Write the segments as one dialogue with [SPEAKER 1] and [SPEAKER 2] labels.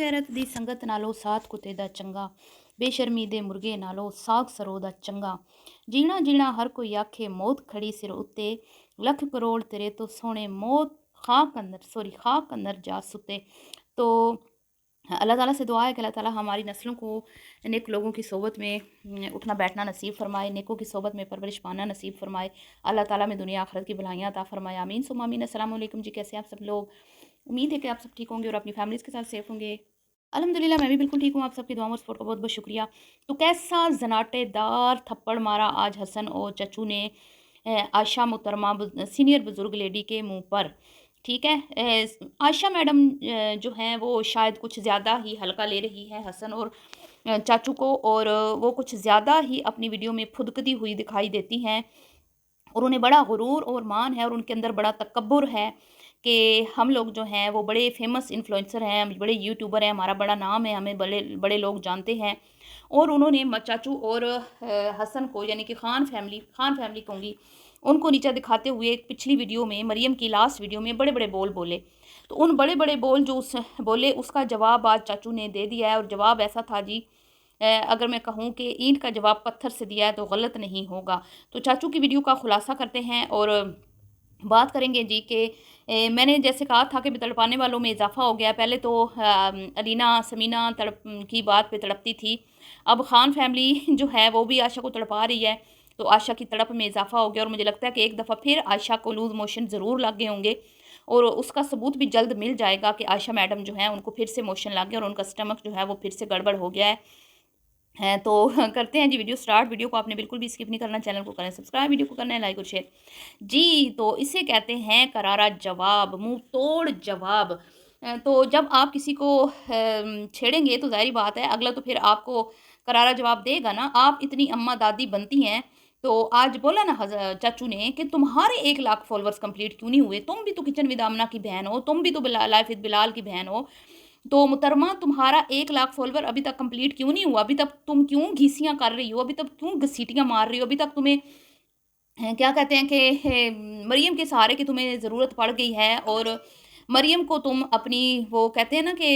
[SPEAKER 1] ਗੈਰਤ ਦੀ ਸੰਗਤ ਨਾਲੋਂ ਸਾਥ ਕੁੱਤੇ ਦਾ ਚੰਗਾ, ਬੇਸ਼ਰਮੀ ਦੇ ਮੁਰਗੇ ਨਾਲੋਂ ਸਾਗ ਸਰੋਂ ਦਾ ਚੰਗਾ। ਜੀਣਾ ਜੀਣਾ ਹਰ ਕੋਈ ਆਖੇ ਮੌਤ ਖੜੀ ਸਿਰ ਉੱਤੇ, ਲੱਖ ਕਰੋੜ तेरे तो सोने मौत खाक अंदर जा सुते। तो अल्लाह ताला से दुआ है कि अल्लाह ताला हमारी नस्लों को नेक लोगों की सोबत में उठना बैठना नसीब फरमाए, नेकों की सोबत में परवरिश पाना नसीब फरमाए। अल्लाह ताला में दुनिया आखिरत की भलाइयाँ अता फरमाए, आमीन सुम्मा आमीन। अस्सलाम वालेकुम जी, कैसे हैं आप सब लोग? उम्मीद है कि आप सब ठीक होंगे और अपनी फैमिलीज़ के साथ सेफ होंगे। अल्हम्दुलिल्लाह मैं भी बिल्कुल ठीक हूँ। आप सबकी दुआओं और सपोर्ट का बहुत बहुत शुक्रिया। तो कैसा जनाटेदार थप्पड़ मारा आज हसन और चचू ने आयशा मुहतरमा सीनियर बुज़ुर्ग लेडी के मुंह पर। ठीक है, आयशा मैडम जो हैं वो शायद कुछ ज़्यादा ही हल्का ले रही है हसन और चाचू को, और वो कुछ ज़्यादा ही अपनी वीडियो में फुदकती हुई दिखाई देती हैं, और उन्हें बड़ा गुरूर और मान है और उनके अंदर बड़ा तकब्बुर है कि हम लोग जो हैं वो बड़े फेमस इन्फ्लुएंसर हैं, हम बड़े यूट्यूबर हैं, हमारा बड़ा नाम है, हमें बड़े बड़े लोग जानते हैं। और उन्होंने चाचू और हसन को, यानी कि खान फैमिली कहूँगी, उनको नीचा दिखाते हुए एक पिछली वीडियो में, मरियम की लास्ट वीडियो में बड़े बड़े बोल बोले। तो उन बड़े बड़े बोल जो उस बोले उसका जवाब आज चाचू ने दे दिया है, और जवाब ऐसा था जी, अगर मैं कहूँ कि ईंट का जवाब पत्थर से दिया है तो गलत नहीं होगा। तो चाचू की वीडियो का खुलासा करते हैं और बात करेंगे जी कि मैंने जैसे कहा था कि तड़पाने वालों में इजाफा हो गया। पहले तो अलीना समीना तड़प की बात पे तड़पती थी, अब खान फैमिली जो है वो भी आयशा को तड़पा रही है, तो आयशा की तड़प में इजाफा हो गया। और मुझे लगता है कि एक दफ़ा फिर आयशा को लूज़ मोशन ज़रूर लग गए होंगे, और उसका सबूत भी जल्द मिल जाएगा कि आयशा मैडम जो है उनको फिर से मोशन लग गया और उनका स्टमक जो है वो फिर से गड़बड़ हो गया है। तो करते हैं जी वीडियो स्टार्ट। वीडियो को आपने बिल्कुल भी स्किप नहीं करना, चैनल को करें सब्सक्राइब, वीडियो को करना है लाइक और शेयर जी। तो इसे कहते हैं करारा जवाब, मुंह तोड़ जवाब। तो जब आप किसी को छेड़ेंगे तो ज़ाहिर बात है अगला तो फिर आपको करारा जवाब देगा ना। आप इतनी अम्मा दादी बनती हैं, तो आज बोला ना चाचू ने कि तुम्हारे 1 लाख फॉलोअर्स कंप्लीट क्यों नहीं हुए, तुम भी तो किचन विद आमना की बहन हो, तुम भी तो लाइफ विद बिलाल की बहन हो। तो मुहतरमा तुम्हारा 1 लाख फॉलोवर अभी तक कंप्लीट क्यों नहीं हुआ, अभी तक तुम क्यों घीसियाँ कर रही हो, अभी तक क्यों घसीटियाँ मार रही हो, अभी तक तुम्हें क्या कहते हैं कि मरियम के सहारे की तुम्हें ज़रूरत पड़ गई है, और मरियम को तुम अपनी वो कहते हैं ना कि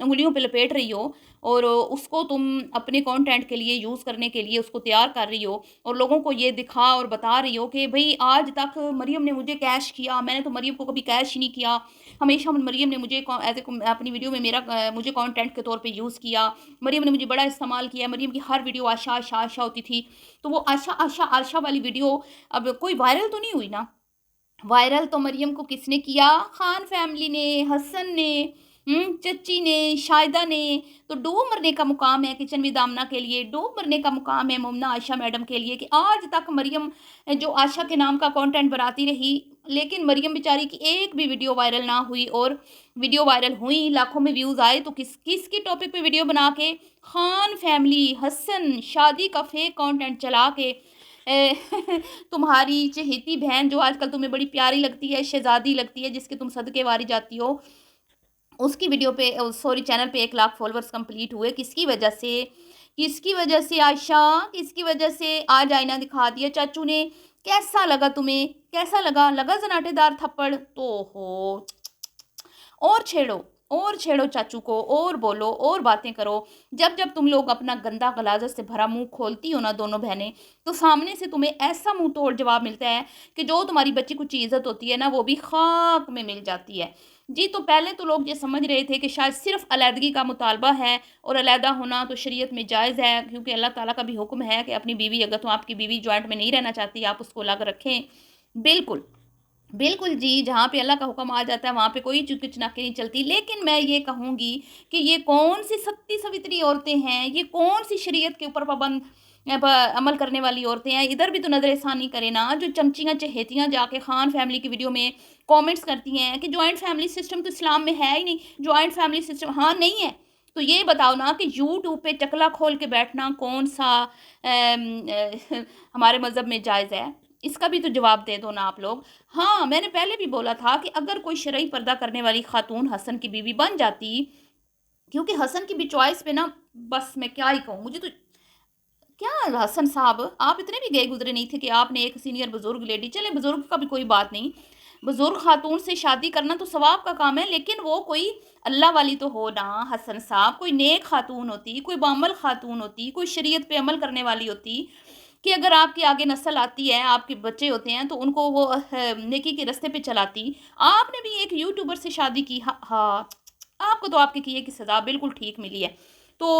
[SPEAKER 1] उंगलियों पे लपेट रही हो, और उसको तुम अपने कंटेंट के लिए यूज़ करने के लिए उसको तैयार कर रही हो, और लोगों को ये दिखा और बता रही हो कि भाई आज तक मरियम ने मुझे कैश किया, मैंने तो मरियम को कभी कैश ही नहीं किया, हमेशा मरियम ने मुझे एज ए अपनी वीडियो में मुझे कंटेंट के तौर पे यूज़ किया, मरियम ने मुझे बड़ा इस्तेमाल किया, मरियम की हर वीडियो आशा आशा आशा होती थी। तो वो आशा आशा आशा वाली वीडियो अब कोई वायरल तो नहीं हुई ना। वायरल तो मरियम को किसने किया? खान फैमिली ने, हसन ने, चच्ची ने, शाहिदा ने। तो डूब मरने का मुकाम है किचन विद आमना के लिए, डूब मरने का मुकाम है मुमना आयशा मैडम के लिए कि आज तक मरियम जो आयशा के नाम का कंटेंट बनाती रही, लेकिन मरियम बेचारी की एक भी वीडियो वायरल ना हुई, और वीडियो वायरल हुई, लाखों में व्यूज़ आए तो किसकी टॉपिक पे वीडियो बना के? खान फैमिली, हसन, शादी का फेक कंटेंट चला के तुम्हारी चहेती बहन जो आजकल तुम्हें बड़ी प्यारी लगती है, शहजादी लगती है, जिसके तुम सदके वारी जाती हो, उसकी वीडियो पे सॉरी चैनल पे 1 लाख फॉलोअर्स कंप्लीट हुए। किसकी वजह से? किसकी वजह से आयशा? किसकी वजह से? आज आईना दिखा दिया चाचू ने। कैसा लगा तुम्हें? कैसा लगा? लगा जनाटेदार थप्पड़? तो हो और छेड़ो, और छेड़ो चाचू को, और बोलो, और बातें करो। जब जब तुम लोग अपना गंदा गलाज़त से भरा मुंह खोलती हो ना दोनों बहनें, तो सामने से तुम्हें ऐसा मुंह तोड़ जवाब मिलता है कि जो तुम्हारी बच्ची कुछ इज़्ज़त होती है ना वो भी खाक में मिल जाती है जी। तो पहले तो लोग ये समझ रहे थे कि शायद सिर्फ अलहदगी का मुतालबा है, और अलहदा होना तो शरीयत में जायज़ है, क्योंकि अल्लाह ताला का भी हुक्म है कि अपनी बीवी, अगर तो आपकी बीवी जॉइंट में नहीं रहना चाहती, आप उसको अलग रखें। बिल्कुल बिल्कुल जी, जहाँ पे अल्लाह का हुक्म आ जाता है वहाँ पे कोई चुनाके नहीं चलती। लेकिन मैं ये कहूँगी कि ये कौन-सी सत्ती सवितरी औरतें हैं, ये कौन-सी शरीयत के ऊपर पाबंद अमल करने वाली औरतें हैं। इधर भी तो नज़र-ए-षानी करें ना, जो चमचियाँ चहेतियाँ जाके खान फैमिली की वीडियो में कमेंट्स करती हैं कि जॉइंट फैमिली सिस्टम तो इस्लाम में है ही नहीं, जॉइंट फैमिली सिस्टम हाँ, नहीं है। तो ये बताओ ना कि यूट्यूब पे चकला खोल के बैठना कौन-सा हमारे मज़हब में जायज़ है? इसका भी तो जवाब दे दो ना आप लोग। हाँ, मैंने पहले भी बोला था कि अगर कोई शरई पर्दा करने वाली खातून हसन की बीवी बन जाती, क्योंकि हसन की भी चॉइस पे ना, बस मैं क्या ही कहूँ, मुझे तो क्या हसन साहब, आप इतने भी गए गुज़रे नहीं थे कि आपने एक सीनियर बुज़ुर्ग लेडी, चले बुज़ुर्ग का भी कोई बात नहीं, बुजुर्ग खातून से शादी करना तो सवाब का काम है, लेकिन वो कोई अल्लाह वाली तो हो ना हसन साहब, कोई नेक खातून होती, कोई बामल खातून होती, कोई शरीयत पे अमल करने वाली होती, कि अगर आपकी आगे नस्ल आती है, आपके बच्चे होते हैं तो उनको वो नेकी के रास्ते पे चलाती। आपने भी एक यूट्यूबर से शादी की, हाँ, आपको तो आपके किए की सज़ा बिल्कुल ठीक मिली है। तो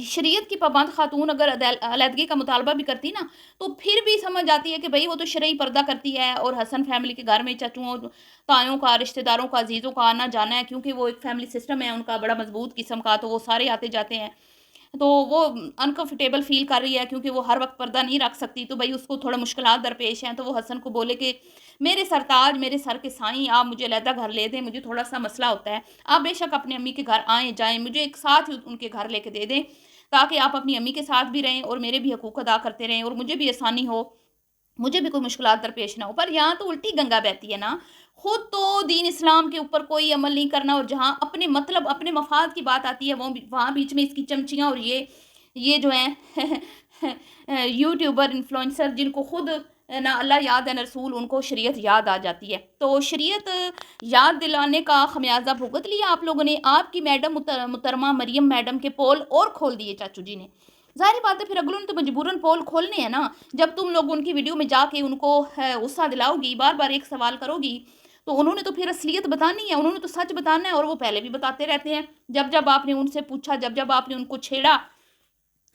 [SPEAKER 1] शरीयत की पाबंद खातून अगर अलहदगी का मुतालबा भी करती ना, तो फिर भी समझ आती है कि भई वो तो शरई पर्दा करती है, और हसन फैमिली के घर में चाचुओं, तायों का, रिश्तेदारों का, अजीज़ों का आना-जाना है, क्योंकि वो एक फैमिली सिस्टम है उनका बड़ा मज़बूत किस्म का, तो वो सारे आते-जाते हैं। तो वो अनकंफर्टेबल फ़ील कर रही है क्योंकि वो हर वक़्त पर्दा नहीं रख सकती, तो भई उसको थोड़ा मुश्किलात दरपेश हैं। तो वो हसन को बोले कि मेरे सरताज, मेरे सर के साईं, आप मुझे अलहदा घर ले दें, मुझे थोड़ा-सा मसला होता है। आप बेशक अपनी अम्मी के घर आएँ, जाएँ, मुझे एक साथ ही उनके घर लेके दे दें, ताकि आप अपनी अम्मी के साथ भी रहें और मेरे भी हकूक़ अदा करते रहें और मुझे भी आसानी हो, मुझे भी कोई मुश्किलात दरपेश ना हो। पर यहाँ तो उल्टी गंगा बहती है ना। खुद तो दीन इस्लाम के ऊपर कोई अमल नहीं करना, और जहाँ अपने मतलब अपने मफ़ाद की बात आती है, वो भी वहाँ बीच में इसकी चमचियाँ और ये जो हैं यूट्यूबर, इन्फ्लुएंसर, जिनको खुद ना अल्लाह याद है ना रसूल, उनको शरीयत याद आ जाती है। तो शरीयत याद दिलाने का खमियाज़ा भुगत लिया आप लोगों ने। आपकी मैडम मुहतरमा मरियम मैडम के पोल और खोल दिए चाचू जी ने। ज़ाहिर बात है फिर अगलों ने तो मजबूरन पोल खोलने हैं ना। जब तुम लोग उनकी वीडियो में जाके उनको गुस्सा दिलाओगी, बार-बार एक सवाल करोगी, तो उन्होंने तो फिर असलियत बतानी है, उन्होंने तो सच बताना है, और वो पहले भी बताते रहते हैं। जब-जब आपने उनसे पूछा, जब-जब आपने उनको छेड़ा,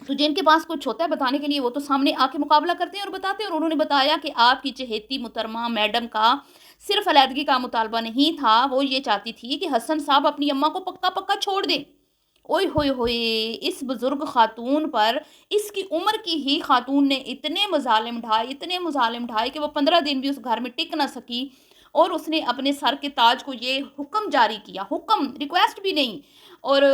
[SPEAKER 1] तो जिनके पास कुछ होता है बताने के लिए, वो तो सामने आके मुकाबला करते हैं और बताते हैं। और उन्होंने बताया कि आपकी चहेती मुहतरमा मैडम का सिर्फ अलहदगी का मुतालबा नहीं था, वो ये चाहती थी कि हसन साहब अपनी अम्मा को पक्का-पक्का छोड़ दें। ओए होए होए! इस बुज़ुर्ग खातून पर, इसकी उम्र की ही खातून ने इतने मज़ालिम ढाए कि वो 15 दिन भी उस घर में टिक ना सकी, और उसने अपने सर के ताज को ये हुक्म जारी किया, हुक्म, रिक्वेस्ट भी नहीं, और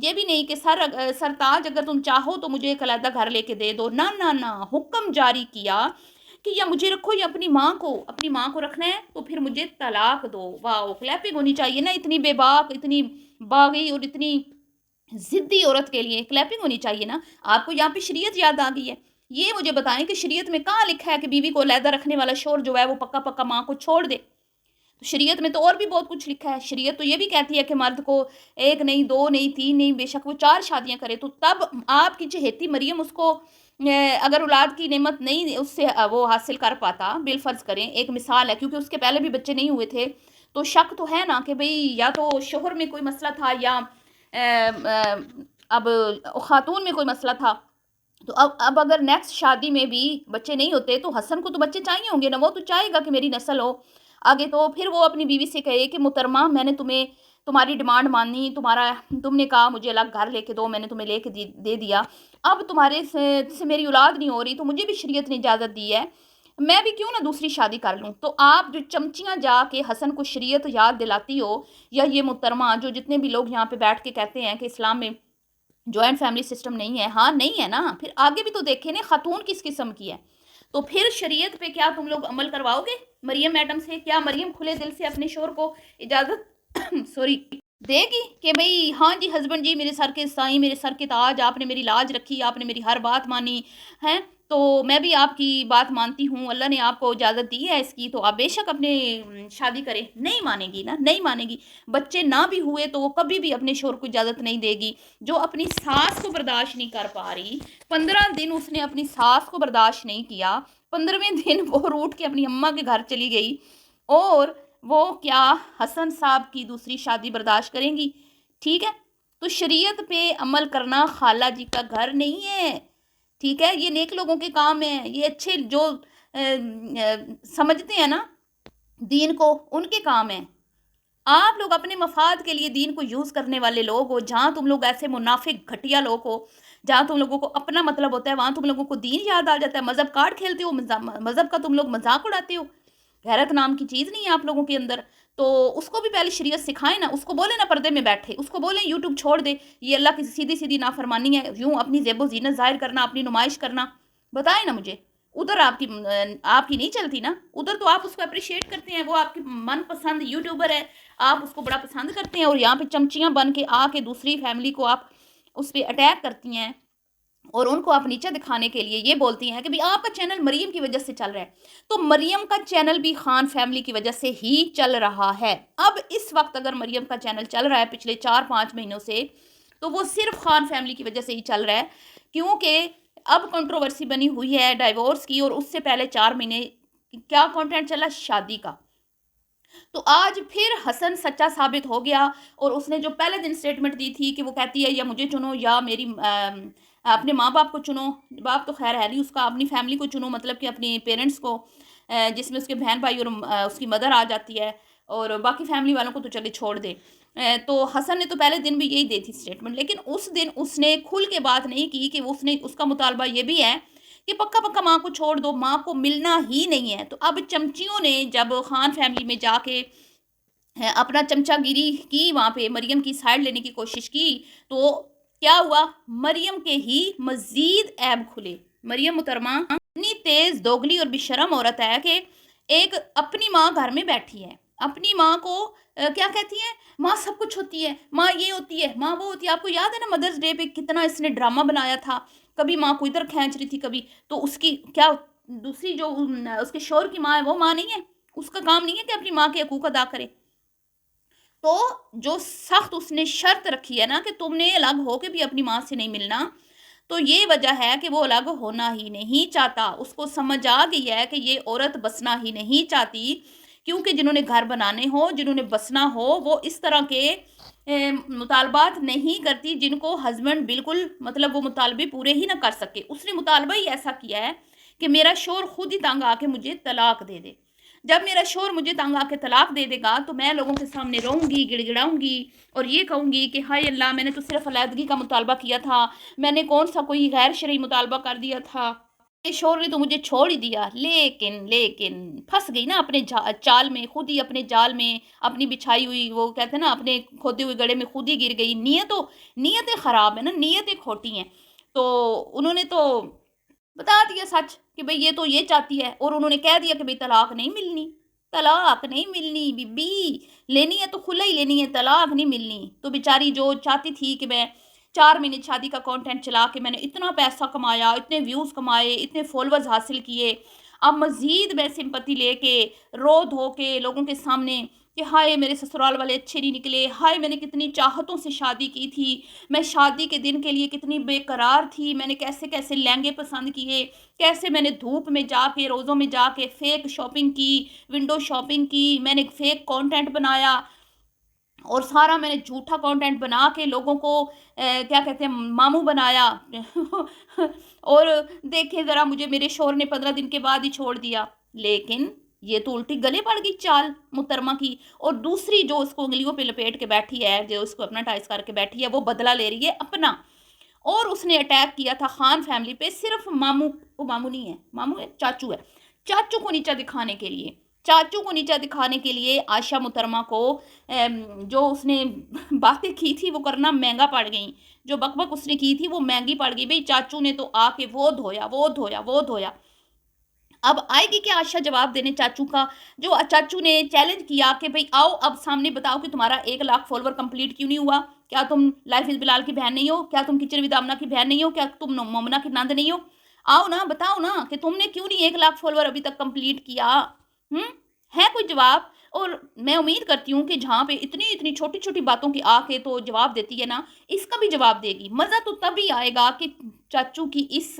[SPEAKER 1] ये भी नहीं कि सरताज अगर तुम चाहो तो मुझे एक अलहदा घर लेके दे दो। ना, ना, ना, हुक्म जारी किया कि या मुझे रखो या अपनी माँ को रखना है तो फिर मुझे तलाक दो। वाओ! क्लैपिंग होनी चाहिए ना इतनी बेबाक, इतनी बागी और इतनी ज़िद्दी औरत के लिए, क्लैपिंग होनी चाहिए ना। आपको यहाँ पे शरीयत याद आ गई है। ये मुझे बताएँ कि शरीयत में कहाँ लिखा है कि बीवी को अलहदा रखने वाला शौहर जो है वो पक्का-पक्का माँ को छोड़ दे। तो शरीयत में तो और भी बहुत कुछ लिखा है। शरीयत तो ये भी कहती है कि मर्द को 1 नहीं, 2 नहीं, 3 नहीं, बेशक वो 4 शादियाँ करे। तो तब आपकी चहेती मरियम उसको अगर औलाद की नेमत नहीं उससे वो हासिल कर पाता, बिलफ़र्ज़ करें, एक मिसाल है क्योंकि उसके पहले भी बच्चे नहीं हुए थे, तो शक तो है ना कि भई या तो शौहर में कोई मसला था, या अब खातून में कोई मसला था। तो अब अगर नेक्स्ट शादी में भी बच्चे नहीं होते, तो हसन को तो बच्चे चाहिए होंगे ना, वो तो चाहेगा कि मेरी नस्ल हो आगे। तो फिर वो अपनी बीवी से कहे कि मुहतरमा, मैंने तुम्हारी डिमांड मानी, तुमने कहा मुझे अलग घर लेके दो, मैंने तुम्हें लेके दे दिया। अब तुम्हारे से मेरी औलाद नहीं हो रही, तो मुझे भी शरीयत ने इजाज़त दी है, मैं भी क्यों ना दूसरी शादी कर लूँ। तो आप जो चमचियाँ जाके हसन को शरीयत याद दिलाती हो, या ये मुहतरमा जो जितने भी लोग यहाँ पे बैठ के कहते हैं कि इस्लाम में जॉइंट फैमिली सिस्टम नहीं है, हाँ, नहीं है ना, फिर आगे भी तो देखें ना खातून किस किस्म की है। तो फिर शरीयत पे क्या तुम लोग अमल करवाओगे मरियम मैडम से? क्या मरियम खुले दिल से अपने शौहर को इजाज़त सॉरी देगी कि भई हाँ जी हस्बैंड जी, मेरे सर के साईं, मेरे सर के ताज, आपने मेरी लाज रखी, आपने मेरी हर बात मानी, हैं? तो मैं भी आपकी बात मानती हूँ, अल्लाह ने आपको इजाज़त दी है इसकी, तो आप बेशक अपने शादी करें। नहीं मानेगी ना, नहीं मानेगी। बच्चे ना भी हुए तो वो कभी भी अपने शौहर को इजाज़त नहीं देगी। जो अपनी सास को बर्दाश्त नहीं कर पा रही, 15 दिन उसने अपनी सास को बर्दाश्त नहीं किया, 15वें दिन वो रूठ के अपनी अम्मा के घर चली गई, और वो क्या हसन साहब की दूसरी शादी बर्दाश्त करेंगी? ठीक है? तो शरीयत पे अमल करना खाला जी का घर नहीं है, ठीक है? ये नेक लोगों के काम है, ये अच्छे जो समझते हैं ना दीन को, उनके काम है। आप लोग अपने मफाद के लिए दीन को यूज़ करने वाले लोग हो। जहाँ तुम लोग ऐसे मुनाफिक घटिया लोग हो, जहाँ तुम लोगों को अपना मतलब होता है, वहाँ तुम लोगों को दीन याद आ जाता है। मज़हब कार्ड खेलते हो, मज़हब का तुम लोग मजाक उड़ाते हो। गैरत नाम की चीज़ नहीं है आप लोगों के अंदर। तो उसको भी पहले शरीयत सिखाएं ना, उसको बोले ना पर्दे में बैठे, उसको बोलें यूट्यूब छोड़ दे, ये अल्लाह की सीधी सीधी नाफरमानी है, यूँ अपनी ज़ेबो ज़ीनत ज़ाहिर करना, अपनी नुमाइश करना। बताएं ना मुझे। उधर आपकी नहीं चलती ना, उधर तो आप उसको अप्रिशिएट करते हैं, वो आपकी मनपसंद यूट्यूबर है, आप उसको बड़ा पसंद करते हैं, और यहाँ पे चमचियाँ बन के आके दूसरी फैमिली को आप उस पर अटैक करती हैं। اور ان کو آپ نیچے دکھانے کے لیے یہ بولتی ہیں کہ بھی آپ کا چینل مریم کی وجہ سے چل رہا ہے، تو مریم کا چینل بھی خان فیملی کی وجہ سے ہی چل رہا ہے۔ اب اس وقت اگر مریم کا چینل چل رہا ہے پچھلے 4-5 مہینوں سے، تو وہ صرف خان فیملی کی وجہ سے ہی چل رہا ہے، کیونکہ اب کنٹروورسی بنی ہوئی ہے ڈائیورس کی، اور اس سے پہلے 4 مہینے کیا کنٹینٹ چلا، شادی کا۔ تو آج پھر حسن سچا ثابت ہو گیا، اور اس نے جو پہلے دن سٹیٹمنٹ دی تھی کہ وہ کہتی ہے یا مجھے چنو یا میری اپنے ماں باپ کو چنو، باپ تو خیر ہے نہیں اس کا، اپنی فیملی کو چنو، مطلب کہ اپنی پیرنٹس کو، جس میں اس کے بہن بھائی اور اس کی مدر آ جاتی ہے، اور باقی فیملی والوں کو تو چلے چھوڑ دے۔ تو حسن نے تو پہلے دن بھی یہی دی تھی سٹیٹمنٹ، لیکن اس دن اس نے کھل کے بات نہیں کی کہ اس کا مطالبہ یہ بھی ہے کہ پکا پکا ماں کو چھوڑ دو، ماں کو ملنا ہی نہیں ہے۔ تو اب چمچیوں نے جب خان فیملی میں جا کے اپنا چمچا گیری کی، وہاں پہ مریم کی سائڈ لینے کی کوشش کی، تو کیا ہوا، مریم کے ہی مزید عیب کھلے۔ مریم محترمہ اتنی تیز دوگلی اور بشرم عورت ہے کہ ایک اپنی ماں گھر میں بیٹھی ہے، اپنی ماں کو کیا کہتی ہے، ماں سب کچھ ہوتی ہے، ماں یہ ہوتی ہے، ماں وہ ہوتی ہے۔ آپ کو یاد ہے نا مدرس ڈے پہ کتنا اس نے ڈرامہ بنایا تھا، کبھی ماں کو ادھر کھینچ رہی تھی، کبھی تو اس کی کیا دوسری جو اس کے شوہر کی ماں ہے وہ ماں نہیں ہے، اس کا کام نہیں ہے کہ اپنی ماں کے حقوق ادا کرے۔ تو جو سخت اس نے شرط رکھی ہے نا کہ تم نے الگ ہو کے بھی اپنی ماں سے نہیں ملنا، تو یہ وجہ ہے کہ وہ الگ ہونا ہی نہیں چاہتا۔ اس کو سمجھ آ گئی ہے کہ یہ عورت بسنا ہی نہیں چاہتی، کیونکہ جنہوں نے گھر بنانے ہو، جنہوں نے بسنا ہو، وہ اس طرح کے مطالبات نہیں کرتی جن کو ہسبینڈ بالکل مطلب وہ مطالبے پورے ہی نہ کر سکے۔ اس نے مطالبہ ہی ایسا کیا ہے کہ میرا شوہر خود ہی تنگ آ کے مجھے طلاق دے دے۔ جب میرا شوہر مجھے تنگ آ کے طلاق دے دے گا تو میں لوگوں کے سامنے روؤں گی، گڑ گڑاؤں گی، اور یہ کہوں گی کہ ہائے اللہ، میں نے تو صرف علیحدگی کا مطالبہ کیا تھا، میں نے کون سا کوئی غیر شرعی مطالبہ کر دیا تھا، میرے شوہر نے تو مجھے چھوڑ ہی دیا۔ لیکن پھنس گئی نا اپنے چال میں، خود ہی اپنے جال میں، اپنی بچھائی ہوئی، وہ کہتے ہیں نا اپنے کھودے ہوئے گڑے میں خود ہی گر گئی۔ نیتیں خراب ہیں نا، نیتیں کھوٹی ہیں۔ تو انہوں نے تو بتا دیا سچ کہ بھئی یہ تو یہ چاہتی ہے، اور انہوں نے کہہ دیا کہ بھئی طلاق نہیں ملنی، طلاق نہیں ملنی، بی بی لینی ہے تو کھلا ہی لینی ہے، طلاق نہیں ملنی۔ تو بیچاری جو چاہتی تھی کہ میں 4 مہینے شادی کا کانٹینٹ چلا کے میں نے اتنا پیسہ کمایا، اتنے ویوز کمائے، اتنے فالوورز حاصل کیے، اب مزید میں سمپتی لے کے رو دھو کے لوگوں کے سامنے کہ ہائے میرے سسرال والے اچھے نہیں نکلے، ہائے میں نے کتنی چاہتوں سے شادی کی تھی، میں شادی کے دن کے لیے کتنی بے قرار تھی، میں نے کیسے کیسے لہنگے پسند کیے، کیسے میں نے دھوپ میں جا کے، روزوں میں جا کے فیک شاپنگ کی، ونڈو شاپنگ کی، میں نے فیک کانٹینٹ بنایا، اور سارا میں نے جھوٹا کانٹینٹ بنا کے لوگوں کو کیا کہتے ہیں ماموں بنایا اور دیکھیں ذرا مجھے میرے شوہر نے 15 دن کے بعد ہی چھوڑ دیا۔ لیکن یہ تو الٹی گلے پڑ گئی چال محترمہ کی، اور دوسری جو اس کو انگلیوں پہ لپیٹ کے بیٹھی ہے، جو اس کو اپنا ٹائز کر کے بیٹھی ہے، وہ بدلہ لے رہی ہے اپنا، اور اس نے اٹیک کیا تھا خان فیملی پہ صرف ماموں، وہ ماموں نہیں ہے، ماموں ہے چاچو ہے، چاچو کو نیچا دکھانے کے لیے، چاچو کو نیچا دکھانے کے لیے عائشہ محترمہ کو جو اس نے باتیں کی تھی وہ کرنا مہنگا پڑ گئیں، جو بک بک اس نے کی تھی وہ مہنگی پڑ گئی۔ بھئی چاچو نے تو آ کے وہ دھویا۔ اب آئے گی کہ عائشہ جواب دینے چاچو کا، جو چاچو نے چیلنج کیا کہ بھئی آؤ اب سامنے بتاؤ کہ تمہارا 1 لاکھ فالوور کمپلیٹ کیوں نہیں ہوا، کیا تم لائف از بلال کی بہن نہیں ہو، کیا تم کچن ود آمنہ کی بہن نہیں ہو، کیا تم مومنہ کی نند نہیں ہو، آؤ نا بتاؤ نا کہ تم نے کیوں نہیں 1 لاکھ فالوور ابھی تک کمپلیٹ کیا، ہے کوئی جواب؟ اور میں امید کرتی ہوں کہ جہاں پہ اتنی چھوٹی چھوٹی باتوں کی آ کے تو جواب دیتی ہے نا، اس کا بھی جواب دے گی۔ مزہ تو تب ہی آئے گا کہ چاچو کی اس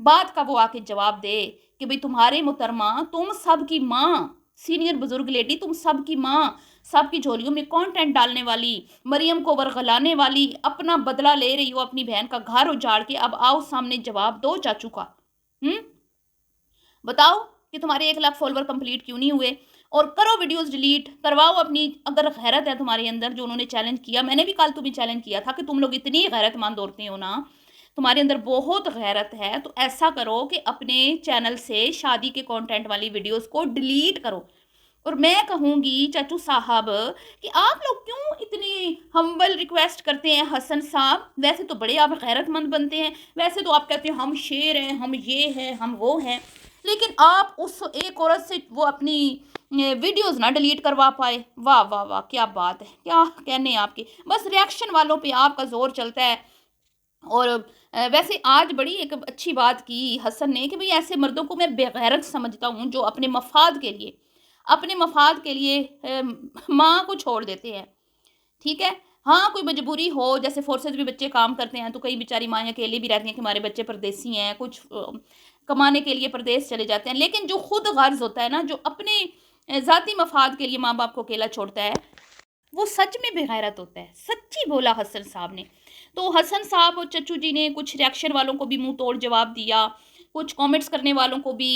[SPEAKER 1] بات کا وہ آ کے جواب دے کہ بھئی تمہارے محترمہ، تم سب کی ماں، سینئر بزرگ لیڈی، تم سب کی ماں، سب کی جھولیوں میں کانٹینٹ ڈالنے والی، مریم کو ورغلانے والی، اپنا بدلہ لے رہی ہو اپنی بہن کا گھر اجاڑ کے، اب آؤ سامنے جواب دو چاچو کا، بتاؤ کہ تمہارے 1 لاکھ فالوور کمپلیٹ کیوں نہیں ہوئے، اور کرو ویڈیوز ڈیلیٹ کرواؤ اپنی، اگر غیرت ہے تمہارے اندر، جو انہوں نے چیلنج کیا، میں نے بھی کل تمہیں چیلنج کیا تھا کہ تم لوگ اتنی غیرت مند عورتیں ہو نا، تمہارے اندر بہت غیرت ہے، تو ایسا کرو کہ اپنے چینل سے شادی کے کانٹینٹ والی ویڈیوز کو ڈیلیٹ کرو۔ اور میں کہوں گی چچو صاحب کہ آپ لوگ کیوں اتنی ہمبل ریکویسٹ کرتے ہیں حسن صاحب، ویسے تو بڑے آپ غیرت مند بنتے ہیں، ویسے تو آپ کہتے ہیں ہم شیر ہیں، ہم یہ ہیں، ہم وہ ہیں، لیکن آپ اس ایک عورت سے وہ اپنی ویڈیوز نہ ڈیلیٹ کروا پائے، واہ واہ واہ کیا بات ہے، کیا کہنے آپ کے، بس ریاکشن والوں پہ آپ کا زور چلتا ہے اور ویسے آج بڑی ایک اچھی بات کی حسن نے کہ بھئی ایسے مردوں کو میں بے غیرت سمجھتا ہوں جو اپنے مفاد کے لیے ماں کو چھوڑ دیتے ہیں، ٹھیک ہے؟ ہاں، کوئی مجبوری ہو، جیسے فورسز میں بچے کام کرتے ہیں تو کئی بیچاری مائیں اکیلے بھی رہتی ہیں کہ ہمارے بچے پردیسی ہیں، کچھ کمانے کے لیے پردیس چلے جاتے ہیں، لیکن جو خود غرض ہوتا ہے نا، جو اپنے ذاتی مفاد کے لیے ماں باپ کو اکیلا چھوڑتا ہے، وہ سچ میں بے غیرت ہوتا ہے، سچی بولا حسن صاحب نے۔ تو حسن صاحب اور چچو جی نے کچھ ریاکشن والوں کو بھی منہ توڑ جواب دیا، کچھ کامنٹس کرنے والوں کو بھی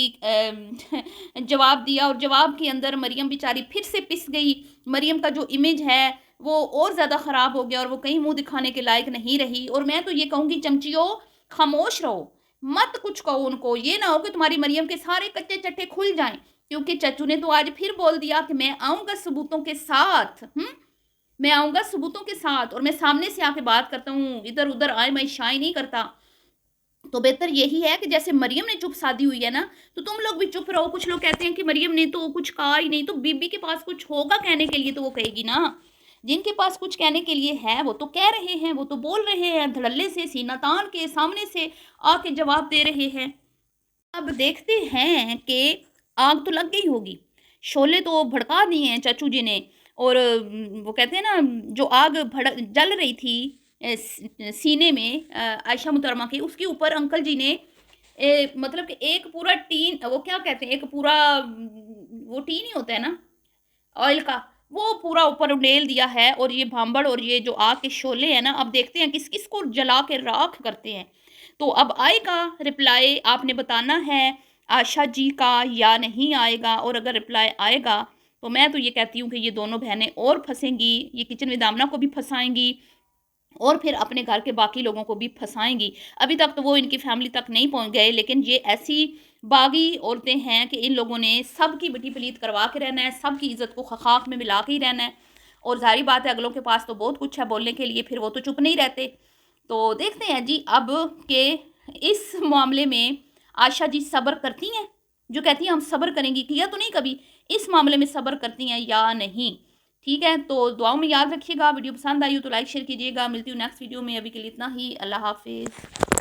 [SPEAKER 1] جواب دیا، اور جواب کے اندر مریم بیچاری پھر سے پس گئی۔ مریم کا جو امیج ہے وہ اور زیادہ خراب ہو گیا اور وہ کہیں منہ دکھانے کے لائق نہیں رہی، اور میں تو یہ کہوں گی چمچیوں خاموش رہو، مت کچھ کہو ان کو، یہ نہ ہو کہ تمہاری مریم کے سارے کچے چٹے کھل جائیں، کیونکہ چچو نے تو آج پھر بول دیا کہ میں آؤں گا ثبوتوں کے ساتھ، میں آؤں گا ثبوتوں کے ساتھ، اور میں سامنے سے آ کے بات کرتا ہوں، ادھر ادھر آئے میں شائع نہیں کرتا۔ تو بہتر یہی ہے کہ جیسے مریم نے چپ سادھی ہوئی ہے نا، تو تم لوگ بھی چپ رہو۔ کچھ لوگ کہتے ہیں کہ مریم نے تو کچھ کہا ہی نہیں، تو بی بی کے پاس کچھ ہوگا کہنے کے لیے تو وہ کہے گی نا، جن کے پاس کچھ کہنے کے لیے ہے وہ تو کہہ رہے ہیں، وہ تو بول رہے ہیں، دھڑلے سے سینہ تان کے سامنے سے آ کے جواب دے رہے ہیں۔ اب دیکھتے ہیں کہ آگ تو لگ گئی ہوگی، شعلے تو بھڑکا دیے ہیں چچو جی نے، اور وہ کہتے ہیں نا جو آگ جل رہی تھی سینے میں عائشہ محترمہ کی، اس کے اوپر انکل جی نے مطلب کہ ایک پورا ٹین، وہ کیا کہتے ہیں، ایک پورا وہ ٹین ہی ہوتا ہے نا آئل کا، وہ پورا اوپر ڈیل دیا ہے، اور یہ بھامبڑ اور یہ جو آگ کے شعلے ہیں نا، اب دیکھتے ہیں کس کس کو جلا کے راکھ کرتے ہیں۔ تو اب آئے گا رپلائی، آپ نے بتانا ہے آشا جی کا، یا نہیں آئے گا، اور اگر رپلائی آئے گا تو میں تو یہ کہتی ہوں کہ یہ دونوں بہنیں اور پھنسیں گی، یہ کچن میں دامنہ کو بھی پھنسائیں گی اور پھر اپنے گھر کے باقی لوگوں کو بھی پھنسائیں گی۔ ابھی تک تو وہ ان کی فیملی تک نہیں پہنچ گئے، لیکن یہ ایسی باغی عورتیں ہیں کہ ان لوگوں نے سب کی بٹی پلیت کروا کے رہنا ہے، سب کی عزت کو خاک میں ملا کے ہی رہنا ہے، اور ظاہری بات ہے اگلوں کے پاس تو بہت کچھ ہے بولنے کے لیے، پھر وہ تو چپ نہیں رہتے۔ تو دیکھتے ہیں جی اب کہ اس معاملے میں آشا جی صبر کرتی ہیں، جو کہتی ہیں ہم صبر کریں گی، کیا تو نہیں کبھی، اس معاملے میں صبر کرتی ہیں یا نہیں؟ ٹھیک ہے، تو دعاؤں میں یاد رکھیے گا، ویڈیو پسند آئی ہو تو لائک شیئر کیجیے گا، ملتی ہوں نیکسٹ ویڈیو میں، ابھی کے لیے اتنا ہی، اللہ حافظ۔